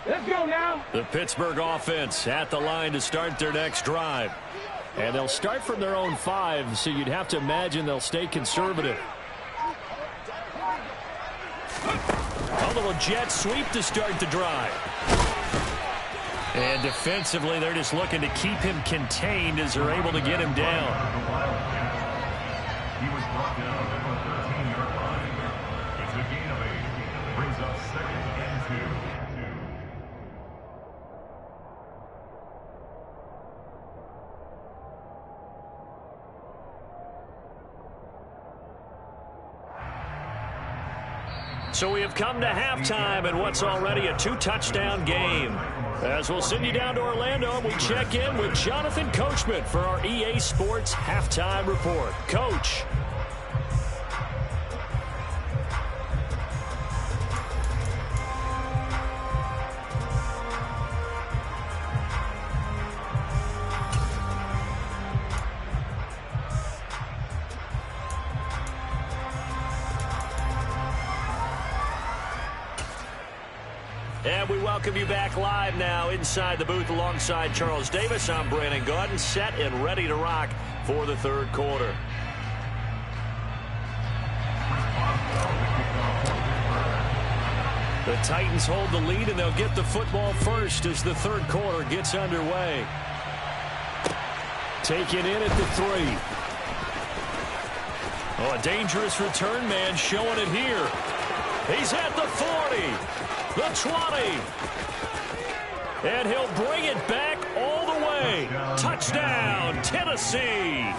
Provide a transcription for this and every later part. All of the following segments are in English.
Let's go now. The Pittsburgh offense at the line to start their next drive. And they'll start from their own 5, so you'd have to imagine they'll stay conservative. A little jet sweep to start the drive. And defensively, they're just looking to keep him contained as they're able to get him down. He was brought down at the 13-yard line. It's a gain of 8. Brings up 2nd and 2. So we have come to halftime in what's already a 2-touchdown game. As we'll send you down to Orlando, we check in with Jonathan Coachman for our EA Sports Halftime Report. Coach. And we welcome you back live now inside the booth alongside Charles Davis. I'm Brandon Gaudin, set and ready to rock for the third quarter. The Titans hold the lead, and they'll get the football first as the third quarter gets underway. Taken in at the 3. Oh, a dangerous return man showing it here. He's at the 40. The 20. And he'll bring it back all the way. Touchdown, Tennessee.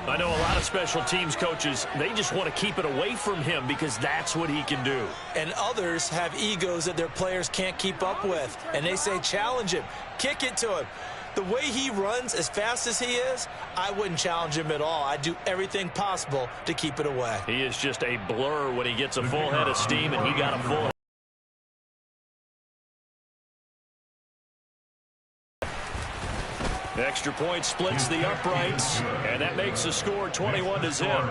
I know a lot of special teams coaches, they just want to keep it away from him because that's what he can do. And others have egos that their players can't keep up with. And they say, challenge him, kick it to him. The way he runs as fast as he is, I wouldn't challenge him at all. I'd do everything possible to keep it away. He is just a blur when he gets a full head of steam, and he got a full. Extra point splits the uprights, and that makes the score 21-0.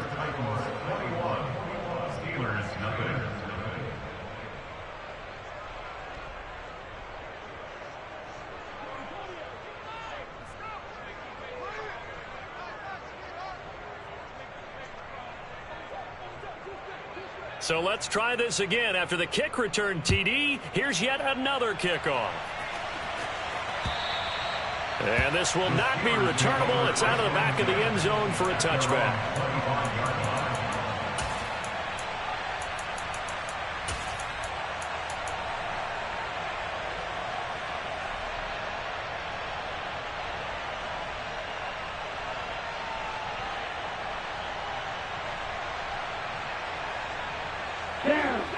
So let's try this again. After the kick return TD, here's yet another kickoff. And this will not be returnable. It's out of the back of the end zone for a touchback.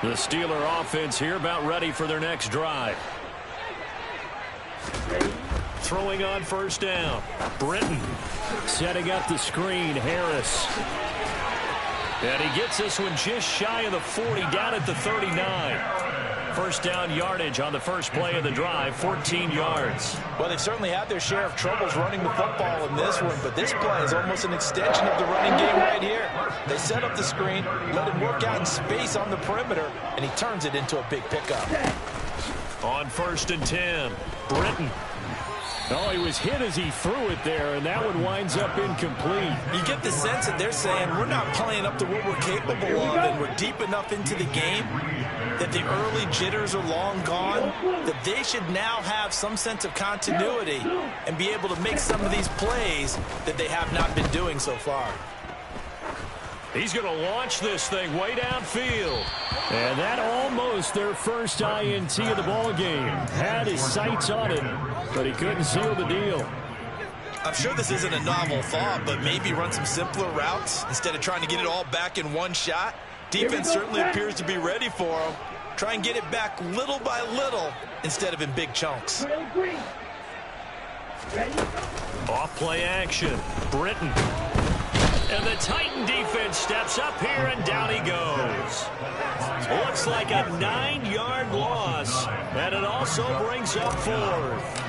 The Steeler offense here about ready for their next drive. Throwing on first down. Britton setting up the screen. Harris. And he gets this one just shy of the 40, down at the 39. First down yardage on the first play of the drive, 14 yards. Well, they've certainly had their share of troubles running the football in this one, but this play is almost an extension of the running game right here. They set up the screen, let him work out in space on the perimeter, and he turns it into a big pickup. On first and 10, Britton. Oh, he was hit as he threw it there, and that one winds up incomplete. You get the sense that they're saying we're not playing up to what we're capable of, and we're deep enough into the game that the early jitters are long gone, that they should now have some sense of continuity and be able to make some of these plays that they have not been doing so far. He's going to launch this thing way downfield. And that almost their first INT of the ball game. Had his sights on it, but he couldn't seal the deal. I'm sure this isn't a novel thought, but maybe run some simpler routes instead of trying to get it all back in one shot. Defense certainly appears to be ready for him. Try and get it back little by little instead of in big chunks. Off play action. Britton. And the Titan defense steps up here, and down he goes. Looks like a 9-yard loss, and it also brings up fourth.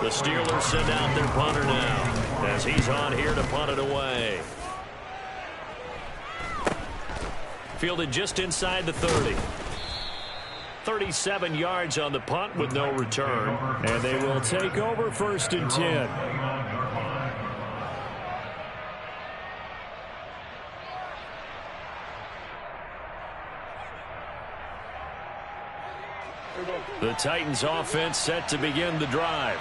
The Steelers send out their punter now as he's on here to punt it away. Fielded just inside the 30. 37 yards on the punt with no return. And they will take over 1st and 10. The Titans offense set to begin the drive.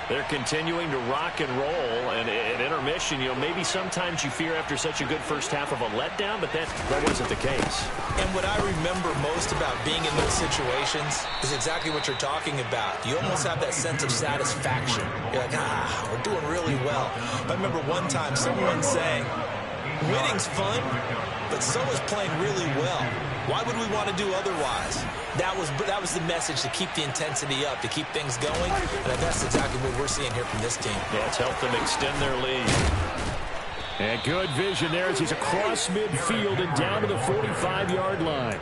They're continuing to rock and roll, and at intermission, maybe sometimes you fear after such a good first half of a letdown, but that wasn't the case. And what I remember most about being in those situations is exactly what you're talking about. You almost have that sense of satisfaction. You're like, we're doing really well. I remember one time someone saying, winning's fun, but so is playing really well. Why would we want to do otherwise? That was the message, to keep the intensity up, to keep things going. And that's exactly what we're seeing here from this team. Yeah, it's helped them extend their lead. And good vision there as he's across midfield and down to the 45-yard line.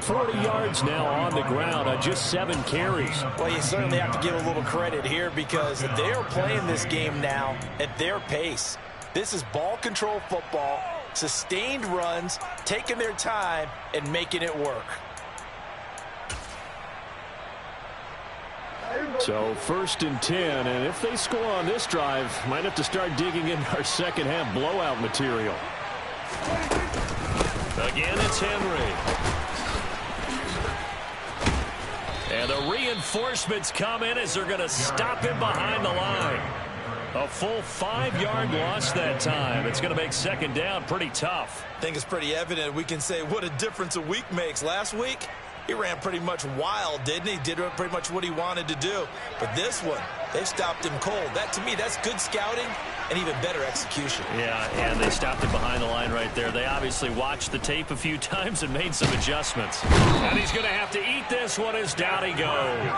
40 yards now on the ground on just 7 carries. Well, you certainly have to give a little credit here because they are playing this game now at their pace. This is ball control football, sustained runs, taking their time, and making it work. So 1st and 10, and if they score on this drive, might have to start digging in our second half blowout material. Again, it's Henry. And the reinforcements come in as they're going to stop him behind the line. A full 5-yard loss that time. It's going to make second down pretty tough. I think it's pretty evident. We can say what a difference a week makes. Last week, he ran pretty much wild, didn't he? Did pretty much what he wanted to do. But this one, they stopped him cold. That, to me, that's good scouting and even better execution. Yeah, and they stopped him behind the line right there. They obviously watched the tape a few times and made some adjustments. And he's going to have to eat this one as down he goes.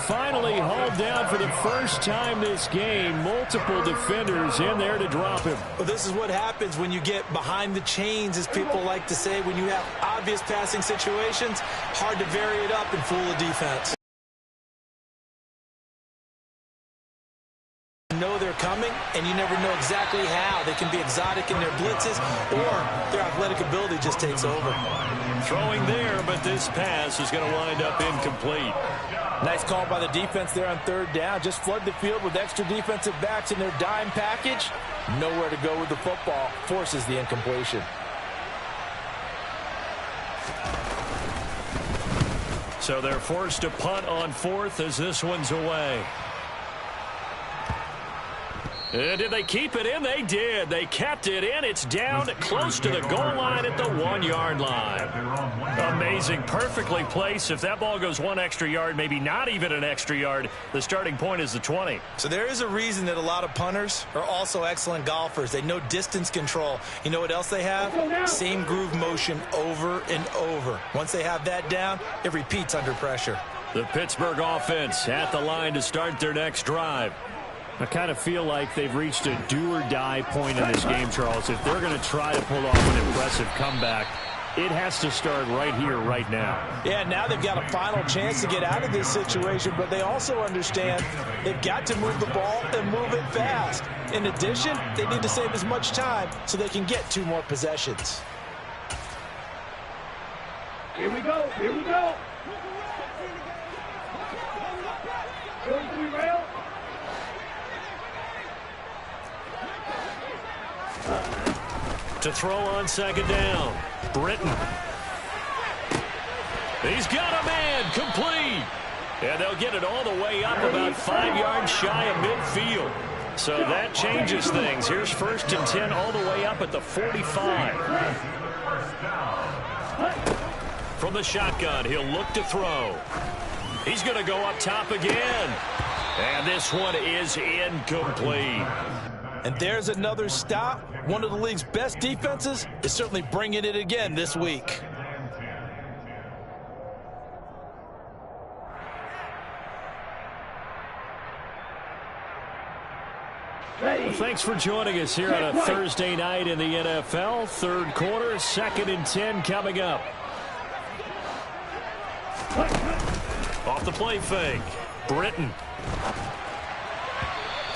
Finally hauled down for the first time this game. Multiple defenders in there to drop him. Well, this is what happens when you get behind the chains, as people like to say. When you have obvious passing situations, hard to vary it up and fool the defense. Know they're coming, and you never know exactly how. They can be exotic in their blitzes, or their athletic ability just takes over. Throwing there, but this pass is going to wind up incomplete. Nice call by the defense there on 3rd down. Just flood the field with extra defensive backs in their dime package. Nowhere to go with the football. Forces the incompletion. So they're forced to punt on 4th as this one's away. And did they keep it in? They did. They kept it in. It's down close to the goal line at the 1-yard line. Amazing. Perfectly placed. If that ball goes 1 extra yard, maybe not even an extra yard, the starting point is the 20. So there is a reason that a lot of punters are also excellent golfers. They know distance control. You know what else they have? Same groove motion over and over. Once they have that down, it repeats under pressure. The Pittsburgh offense at the line to start their next drive. I kind of feel like they've reached a do-or-die point in this game, Charles. If they're going to try to pull off an impressive comeback, it has to start right here, right now. Yeah, now they've got a final chance to get out of this situation, but they also understand they've got to move the ball and move it fast. In addition, they need to save as much time so they can get 2 more possessions. Here we go. Here we go. To throw on 2nd down, Britton. He's got a man, complete. And they'll get it all the way up about 5 yards shy of midfield. So that changes things. Here's 1st and 10 all the way up at the 45. From the shotgun, he'll look to throw. He's going to go up top again. And this one is incomplete. And there's another stop. One of the league's best defenses is certainly bringing it again this week. Well, thanks for joining us here on a Thursday night in the NFL. 3rd quarter, 2nd and 10 coming up. Off the play fake, Britton.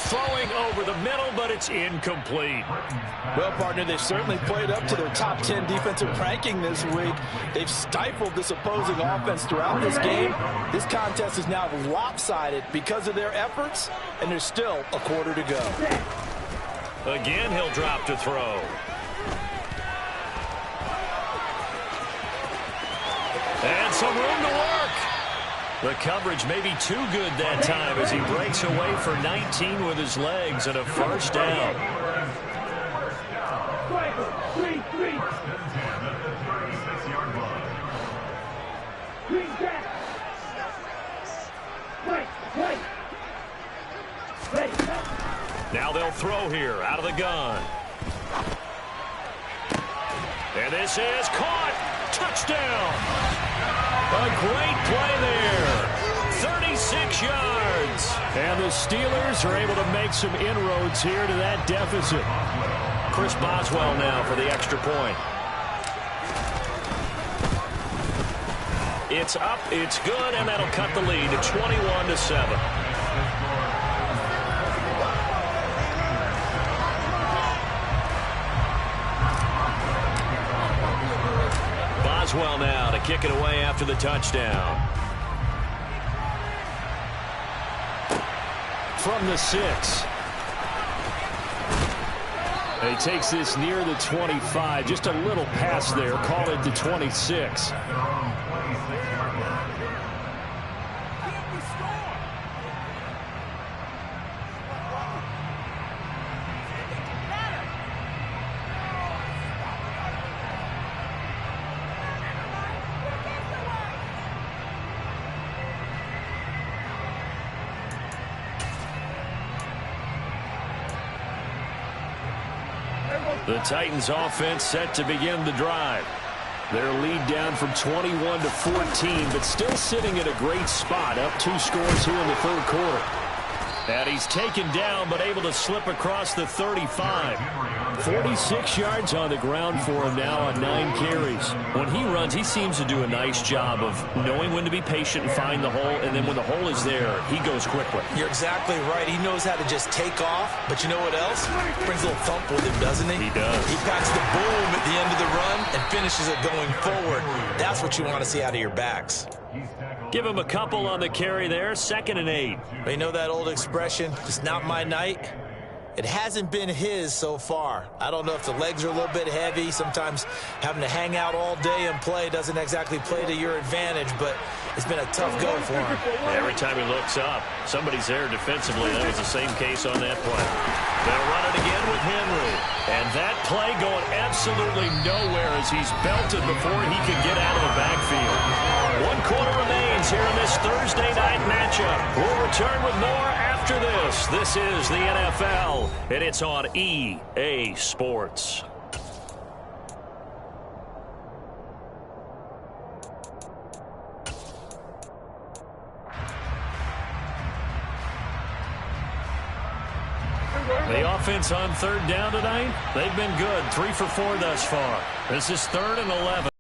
throwing over the middle, but it's incomplete. Well, partner, they've certainly played up to their top 10 defensive ranking this week. They've stifled this opposing offense throughout this game. This contest is now lopsided because of their efforts, and there's still a quarter to go. Again, he'll drop to throw. And some room to work. The coverage may be too good that time as he breaks away for 19 with his legs and a first down. Now they'll throw here out of the gun. And this is caught. Touchdown. A great play there. 36 yards. And the Steelers are able to make some inroads here to that deficit. Chris Boswell now for the extra point. It's up, it's good, and that'll cut the lead to 21-7. Boswell now to kick it away after the touchdown. From the 6. He takes this near the 25. Just a little pass there. Call it the 26. The Titans offense set to begin the drive. Their lead down from 21 to 14, but still sitting at a great spot, up 2 scores here in the third quarter. And he's taken down, but able to slip across the 35. 46 yards on the ground for him now on 9 carries. When he runs, he seems to do a nice job of knowing when to be patient and find the hole, and then when the hole is there, he goes quickly. You're exactly right. He knows how to just take off, but you know what else? Brings a little thump with him, doesn't he? He does. He packs the boom at the end of the run and finishes it going forward. That's what you want to see out of your backs. Give him a couple on the carry there, 2nd and 8. You know that old expression, it's not my night? It hasn't been his so far. I don't know if the legs are a little bit heavy. Sometimes having to hang out all day and play doesn't exactly play to your advantage, but it's been a tough go for him. Every time he looks up, somebody's there defensively. That was the same case on that play. They'll run it again with Henry. And that play going absolutely nowhere as he's belted before he can get out of the backfield. 1 quarter remains here in this Thursday night matchup. We'll return with more after this. This is the NFL, and it's on EA Sports. The offense on 3rd down tonight, they've been good. 3 for 4 thus far. This is 3rd and 11.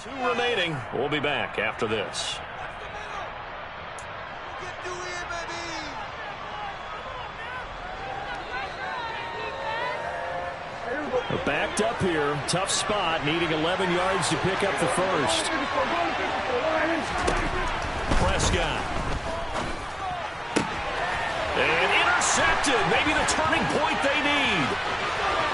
2 remaining. We'll be back after this. We're backed up here. Tough spot, needing 11 yards to pick up the first. Prescott. And intercepted. Maybe the turning point they need.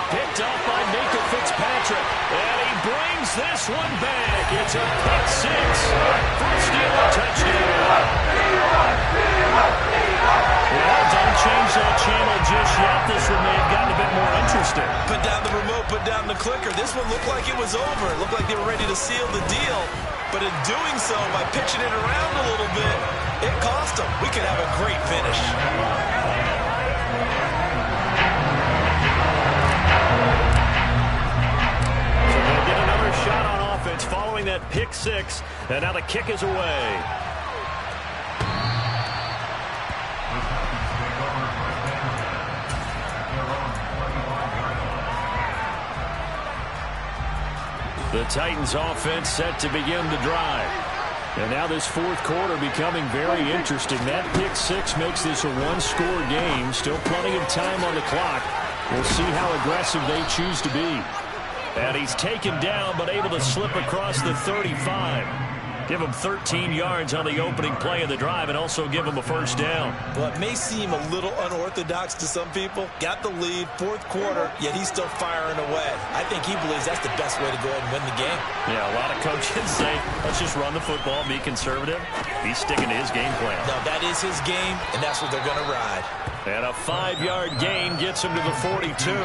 Picked up by Minkah Fitzpatrick. And he brings this one back. It's a pick six. First Steeler touchdown. Well, don't change that channel just yet. This one may have gotten a bit more interesting. Put down the remote, put down the clicker. This one looked like it was over. It looked like they were ready to seal the deal. But in doing so, by pitching it around a little bit, it cost them. We could have a great finish. So they'll get another shot on offense following that pick six. And now the kick is away. The Titans offense set to begin the drive. And now this fourth quarter becoming very interesting. That pick six makes this a one-score game. Still plenty of time on the clock. We'll see how aggressive they choose to be. And he's taken down but able to slip across the 35. Give him 13 yards on the opening play of the drive and also give him a first down. Well, it may seem a little unorthodox to some people. Got the lead, fourth quarter, yet he's still firing away. I think he believes that's the best way to go ahead and win the game. Yeah, a lot of coaches say, let's just run the football, be conservative. He's sticking to his game plan. No, that is his game, and that's what they're going to ride. And a 5-yard gain gets him to the 42.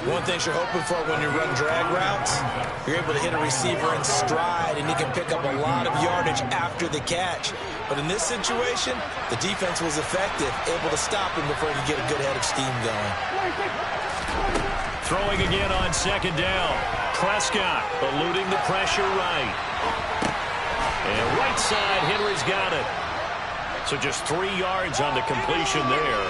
One thing you're hoping for when you run drag routes, you're able to hit a receiver in stride, and he can pick up a lot of yardage after the catch. But in this situation, the defense was effective, able to stop him before he could get a good head of steam going. Throwing again on second down. Prescott eluding the pressure right. And right side, Henry's got it. So just 3 yards on the completion there.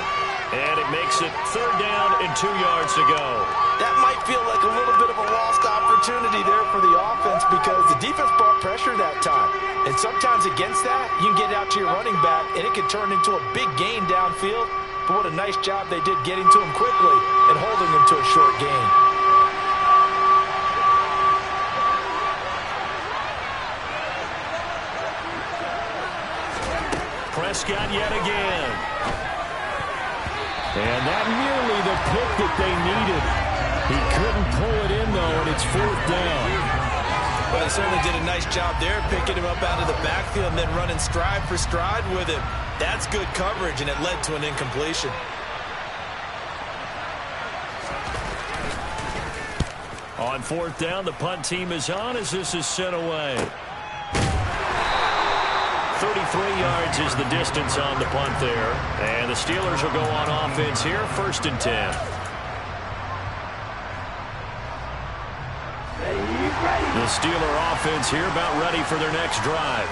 And it makes it third down and 2 yards to go. That might feel like a little bit of a lost opportunity there for the offense because the defense brought pressure that time. And sometimes against that, you can get out to your running back, and it can turn into a big gain downfield. But what a nice job they did getting to him quickly and holding him to a short gain. Prescott yet again. And that nearly the pick that they needed. He couldn't pull it in, though, and it's fourth down. Well, they certainly did a nice job there, picking him up out of the backfield and then running stride for stride with him. That's good coverage, and it led to an incompletion. On fourth down, the punt team is on as this is sent away. 33 yards is the distance on the punt there. And the Steelers will go on offense here, 1st and 10. The Steeler offense here about ready for their next drive.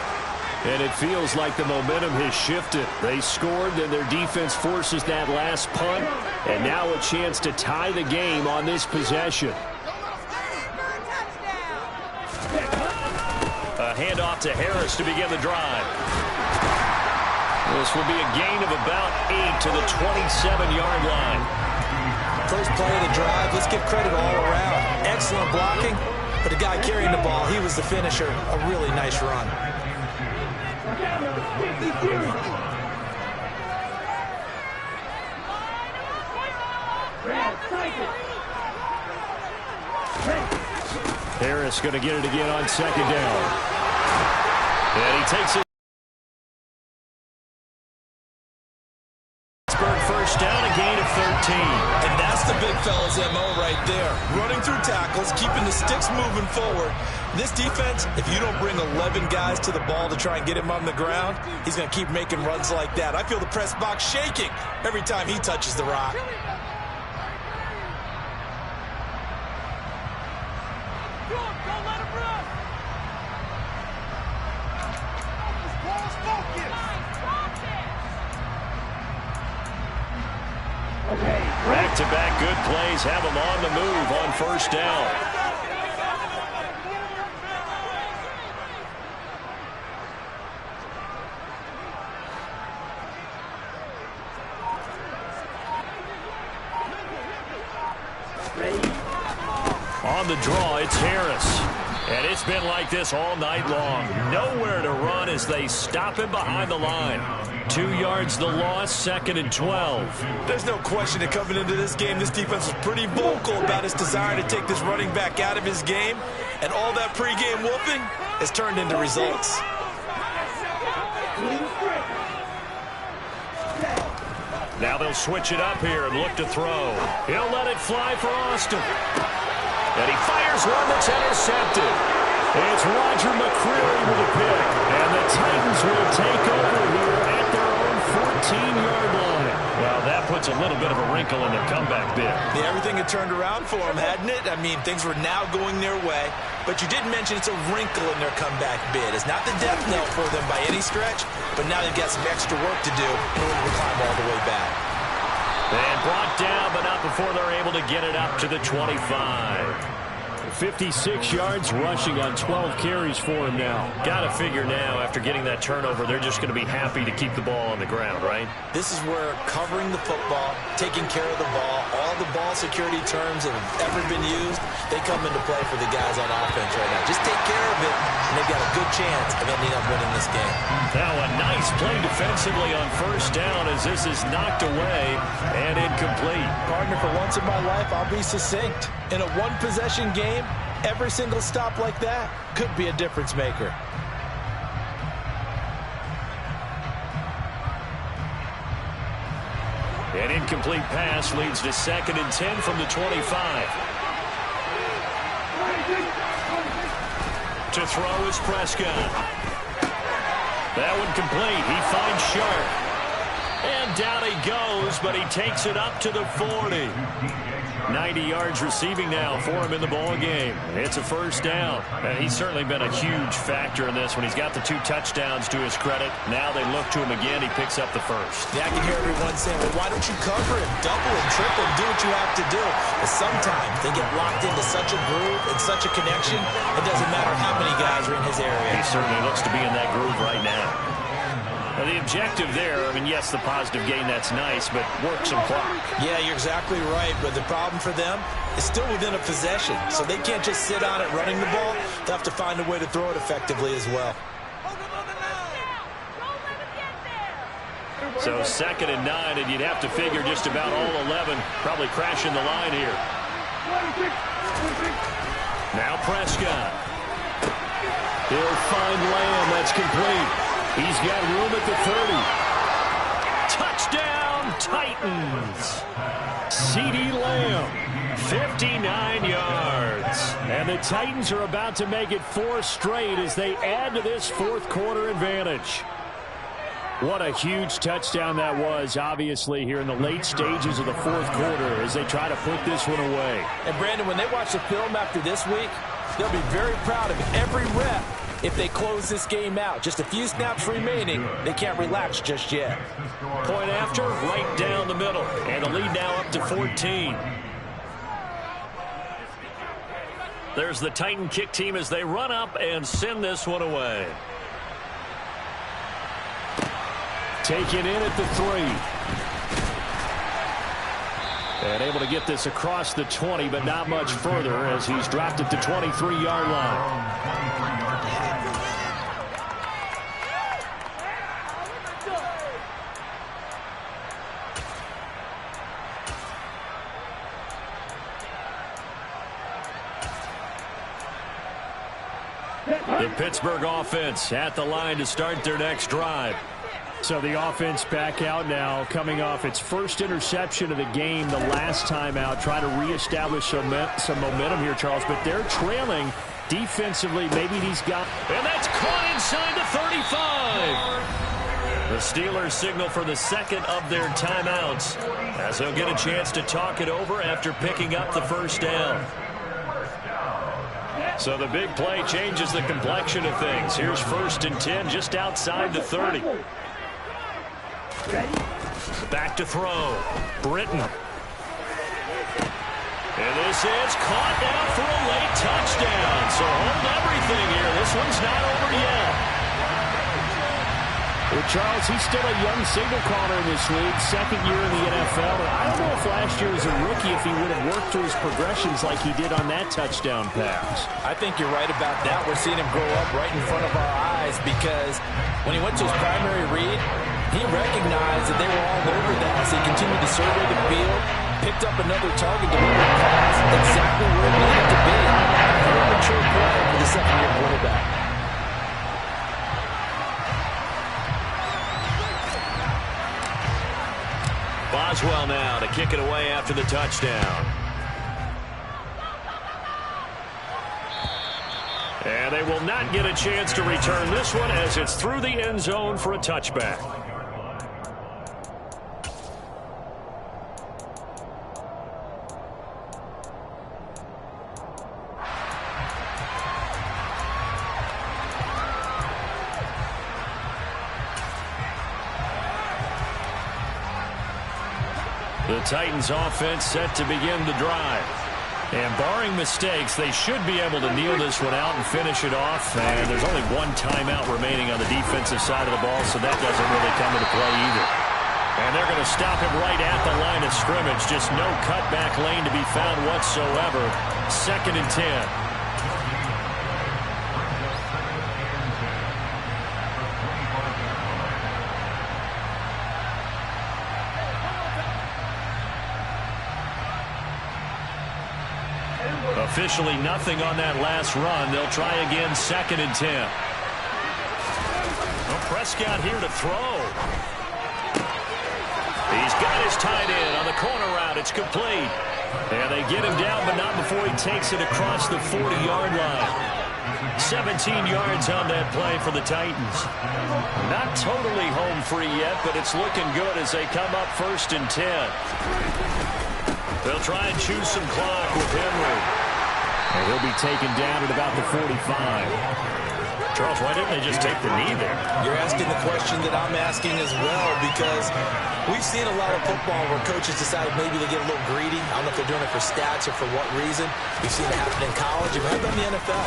And it feels like the momentum has shifted. They scored, then their defense forces that last punt. And now a chance to tie the game on this possession. A handoff to Harris to begin the drive. This will be a gain of about 8 to the 27-yard line. First play of the drive, let's give credit all around. Excellent blocking, but the guy carrying the ball, he was the finisher. A really nice run. Harris going to get it again on second down. And he takes it. Pittsburgh first down, a gain of 13. And that's the big fella's MO right there. Running through tackles, keeping the sticks moving forward. This defense, if you don't bring 11 guys to the ball to try and get him on the ground, he's going to keep making runs like that. I feel the press box shaking every time he touches the rock. Back-to-back good plays have them on the move on first down. on the draw. It's Harris. And it's been like this all night long. Nowhere to run as they stop him behind the line. 2 yards the loss, 2nd and 12. There's no question that coming into this game, this defense was pretty vocal about its desire to take this running back out of his game. And all that pregame wolfing has turned into results. Now they'll switch it up here and look to throw. He'll let it fly for Austin. And he fires one that's intercepted. It's Roger McCreary with a pick. And the Titans will take over here at their own 14-yard line. Well, that puts a little bit of a wrinkle in the comeback bid. Yeah, everything had turned around for them, hadn't it? I mean, things were now going their way. But you did mention it's a wrinkle in their comeback bid. It's not the death knell for them by any stretch, but now they've got some extra work to do in order to climb all the way back. And brought down, but not before they're able to get it up to the 25. 56 yards rushing on 12 carries for him now. Got to figure now, after getting that turnover, they're just going to be happy to keep the ball on the ground, right? This is where covering the football, taking care of the ball, all the ball security terms that have ever been used, they come into play for the guys on offense right now. Just take care of it, and they've got a good chance of ending up winning this game. Now a nice play defensively on first down as this is knocked away and incomplete. Partner, for once in my life, I'll be succinct. In a one-possession game, every single stop like that could be a difference maker. An incomplete pass leads to 2nd and 10 from the 25. To throw is Prescott. That one complete. He finds Sharp. And down he goes, but he takes it up to the 40. 90 yards receiving now for him in the ball game. It's a first down. And he's certainly been a huge factor in this when he's got the 2 touchdowns to his credit. Now they look to him again. He picks up the first. Yeah, I can hear everyone saying, well, why don't you cover him, double him, triple him, do what you have to do. But sometimes they get locked into such a groove and such a connection, it doesn't matter how many guys are in his area. He certainly looks to be in that groove right now. Now, the objective there, I mean, yes, the positive gain, that's nice, but work some clock. Yeah, you're exactly right, but the problem for them is still within a possession, so they can't just sit on it running the ball. They'll have to find a way to throw it effectively as well. So 2nd and 9, and you'd have to figure just about all 11 probably crashing the line here. Now Prescott. He'll find Lamb. That's complete. He's got room at the 30. Touchdown, Titans. CeeDee Lamb, 59 yards. And the Titans are about to make it 4 straight as they add to this fourth quarter advantage. What a huge touchdown that was, obviously, here in the late stages of the fourth quarter as they try to put this one away. And, Brandon, when they watch the film after this week, they'll be very proud of every rep if they close this game out. Just a few snaps remaining. They can't relax just yet. Point after, right down the middle. And the lead now up to 14. There's the Titan kick team as they run up and send this one away. Taken in at the 3. And able to get this across the 20, but not much further as he's dropped at the 23-yard line. The Pittsburgh offense at the line to start their next drive. So the offense back out now, coming off its first interception of the game the last time out, trying to reestablish some momentum here, Charles, but they're trailing defensively. Maybe he's got... And that's caught inside the 35. The Steelers signal for the second of their timeouts as they'll get a chance to talk it over after picking up the first down. So the big play changes the complexion of things. Here's 1st and 10 just outside the 30. Back to throw. Britton. And this is caught now for a late touchdown. So hold everything here. This one's not over yet. Well, Charles, he's still a young signal caller in this league, second year in the NFL. And I don't know if last year as a rookie, if he would have worked through his progressions like he did on that touchdown pass. I think you're right about that. We're seeing him grow up right in front of our eyes because when he went to his primary read, he recognized that they were all over that. So he continued to survey the field, picked up another target, delivered a pass exactly where it needed to be. A very mature play for the second-year quarterback. Boswell now to kick it away after the touchdown. And they will not get a chance to return this one as it's through the end zone for a touchback. The Titans offense set to begin the drive. And barring mistakes, they should be able to kneel this one out and finish it off. And there's only one timeout remaining on the defensive side of the ball, so that doesn't really come into play either. And they're going to stop him right at the line of scrimmage. Just no cutback lane to be found whatsoever. 2nd and 10. Officially nothing on that last run. They'll try again, 2nd and 10. Well, Prescott here to throw. He's got his tight end on the corner route. It's complete. And they get him down, but not before he takes it across the 40-yard line. 17 yards on that play for the Titans. Not totally home free yet, but it's looking good as they come up 1st and 10. They'll try and choose some clock with Henry. And he'll be taken down at about the 45. Charles, why didn't they just take the knee there? You're asking the question that I'm asking as well because we've seen a lot of football where coaches decided maybe they get a little greedy. I don't know if they're doing it for stats or for what reason. We've seen it happen in college. We've had it in the NFL.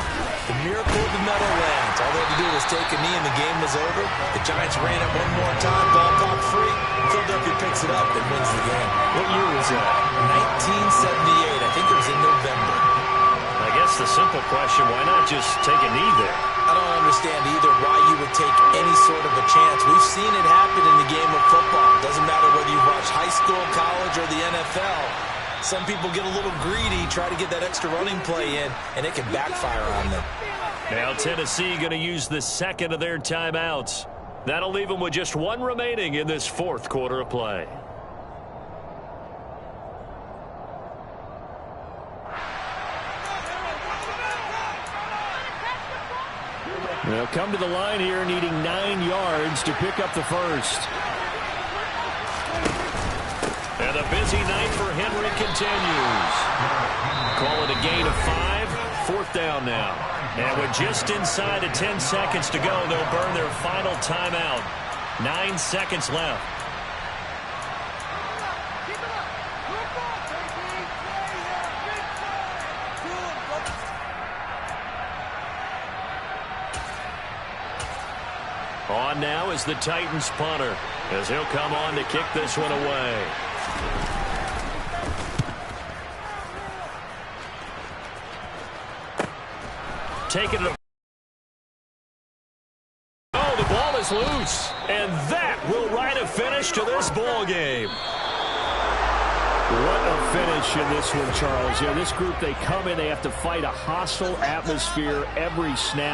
The miracle of the Meadowlands. All they had to do was take a knee and the game was over. The Giants ran it one more time, ball popped free. Philadelphia picks it up and wins the game. What year was that? 1978. I think it was in November. I guess the simple question, why not just take a knee there? I don't understand either why you would take any sort of a chance. We've seen it happen in the game of football. It doesn't matter whether you watch high school, college, or the NFL. Some people get a little greedy, try to get that extra running play in, and it can backfire on them. Now Tennessee going to use the 2nd of their timeouts. That'll leave them with just one remaining in this 4th quarter of play. They'll come to the line here needing 9 yards to pick up the first. And the busy night for Henry continues. Call it a gain of 5. 4th down now. And with just inside of 10 seconds to go, they'll burn their final timeout. 9 seconds left. On now is the Titans punter, as he'll come on to kick this one away. Taking it. Oh, the ball is loose, and that will write a finish to this ball game. What a finish in this one, Charles. Yeah, this group, they come in, they have to fight a hostile atmosphere every snap.